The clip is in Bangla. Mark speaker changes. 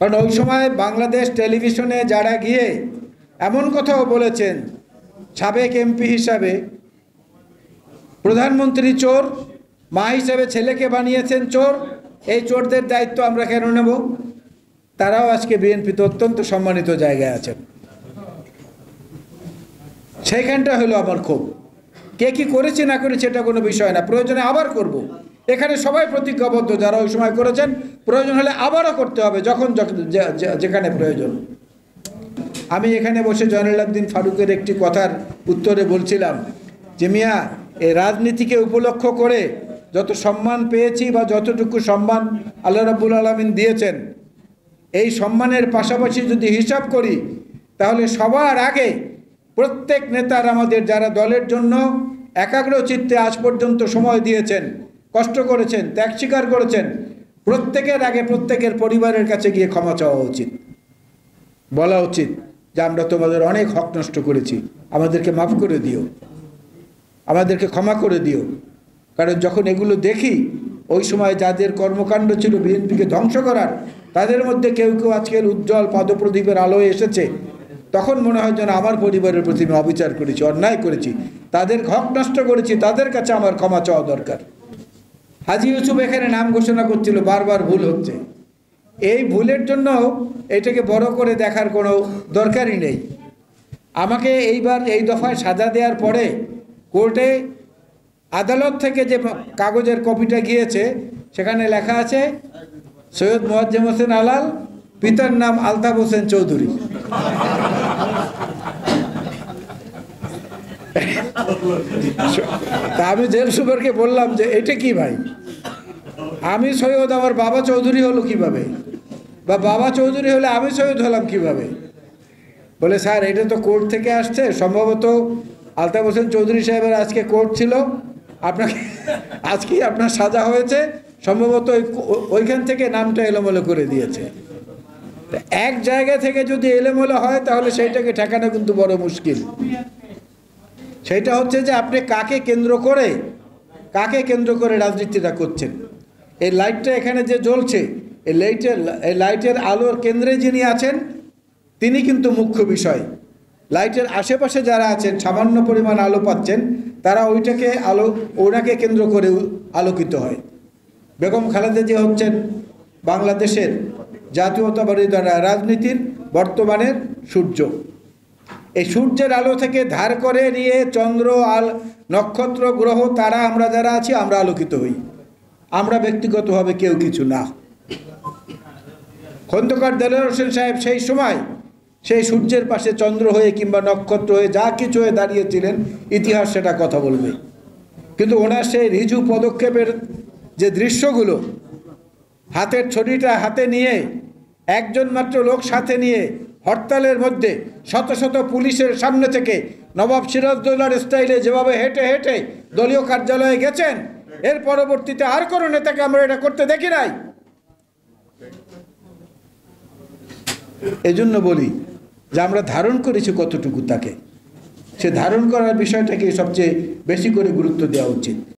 Speaker 1: কারণ ওই সময় বাংলাদেশ টেলিভিশনে যারা গিয়ে এমন কথাও বলেছেন, সাবেক এমপি হিসাবে প্রধানমন্ত্রী চোর, মা হিসেবে ছেলেকে বানিয়েছেন চোর, এই চোরদের দায়িত্ব আমরা কেন নেব? তারাও আজকে বিএনপিতে অত্যন্ত সম্মানিত জায়গায় আছেন। সেইখানটা হলো আমার ক্ষোভ। কে কি করেছে না করেছে এটা কোনো বিষয় না, প্রয়োজনে আবার করব। এখানে সবাই প্রতিজ্ঞাবদ্ধ, যারা ওই সময় করেছেন, প্রয়োজন হলে আবারও করতে হবে যখন যেখানে প্রয়োজন। আমি এখানে বসে জয়নুল আবদিন ফারুকের একটি কথার উত্তরে বলছিলাম যে মিয়া, এই রাজনীতিকে উপলক্ষ করে যত সম্মান পেয়েছি বা যতটুকু সম্মান আল্লাহ রাব্বুল আলামিন দিয়েছেন, এই সম্মানের পাশাপাশি যদি হিসাব করি তাহলে সবার আগে প্রত্যেক নেতার, আমাদের যারা দলের জন্য একাগ্র চিত্তে আজ পর্যন্ত সময় দিয়েছেন, কষ্ট করেছেন, ত্যাগ স্বীকার করেছেন, প্রত্যেকের আগে প্রত্যেকের পরিবারের কাছে গিয়ে ক্ষমা চাওয়া উচিত, বলা উচিত যে আমরা তোমাদের অনেক হক নষ্ট করেছি, আমাদেরকে মাফ করে দিও, আমাদেরকে ক্ষমা করে দিও। কারণ যখন এগুলো দেখি, ওই সময় যাদের কর্মকাণ্ড ছিল বিএনপিকে ধ্বংস করার, তাদের মধ্যে কেউ কেউ আজকের উজ্জ্বল পদপ্রদীপের আলোয় এসেছে, তখন মনে হয় যেন আমার পরিবারের প্রতি আমি অবিচার করেছি, অন্যায় করেছি, তাদের হক নষ্ট করেছি, তাদের কাছে আমার ক্ষমা চাওয়া দরকার। হাজী ইউসুফ এখানে নাম ঘোষণা করছিল, বারবার ভুল হচ্ছে। এই ভুলের জন্য এটাকে বড় করে দেখার কোনো দরকারই নেই। আমাকে এইবার এই দফায় সাজা দেওয়ার পরে কোর্টে আদালত থেকে যে কাগজের কপিটা গিয়েছে, সেখানে লেখা আছে সৈয়দ মোয়াজ্জেম হোসেন আলাল, পিতার নাম আলতাফ হোসেন চৌধুরী। তা আমি জেল সুপারকে বললাম যে এটা কি ভাই, আমি সৈয়দ, আমার বাবা চৌধুরী হলো কিভাবে, বা বাবা চৌধুরী হলে আমি সৈয়দ হলাম কিভাবে? বলে স্যার, এটা তো কোর্ট থেকে আসছে, সম্ভবত আলতাফ হোসেন চৌধুরী সাহেবের আজকে কোর্ট ছিল, আপনাকে আজকেই আপনার সাজা হয়েছে, সম্ভবত ওইখান থেকে নামটা এলোমেলো করে দিয়েছে। এক জায়গা থেকে যদি এলোমেলো হয় তাহলে সেইটাকে ঠেকানো কিন্তু বড় মুশকিল। সেইটা হচ্ছে যে আপনি কাকে কেন্দ্র করে রাজনীতিটা করছেন। এই লাইটটা এখানে যে জ্বলছে, এই লাইটের আলোর কেন্দ্রে যিনি আছেন তিনি কিন্তু মুখ্য বিষয়। লাইটের আশেপাশে যারা আছেন, সামান্য পরিমাণ আলো পাচ্ছেন, তারা ওনাকে কেন্দ্র করে আলোকিত হয়। বেগম খালেদা জিয়া হচ্ছেন বাংলাদেশের জাতীয়তাবাদী রাজনীতির বর্তমানের সূর্য। এই সূর্যের আলো থেকে ধার করে নিয়ে চন্দ্র, নক্ষত্র, গ্রহ, তারা, আমরা যারা আছি, আমরা আলোকিত হই। আমরা ব্যক্তিগতভাবে কেউ কিছু না। খন্দকার দেলোয়ার হোসেন সাহেব সেই সময় সেই সূর্যের পাশে চন্দ্র হয়ে কিংবা নক্ষত্র হয়ে যা কিছু হয়ে দাঁড়িয়েছিলেন, ইতিহাস সেটা কথা বলবে। কিন্তু ওনার সেই রিজু পদক্ষেপের যে দৃশ্যগুলো, হাতের ছড়িটা হাতে নিয়ে, একজন মাত্র লোক সাথে নিয়ে হরতালের মধ্যে শত শত পুলিশের সামনে থেকে নবাব সিরাজদৌল্লার স্টাইলে যেভাবে হেঁটে হেঁটে দলীয় কার্যালয়ে গেছেন, এর পরবর্তীতে আর কোনো নেতাকে আমরা এটা করতে দেখি নাই। এজন্য বলি যে আমরা ধারণ করেছি কতটুকু, তাকে সে ধারণ করার বিষয়টাকে সবচেয়ে বেশি করে গুরুত্ব দেওয়া উচিত।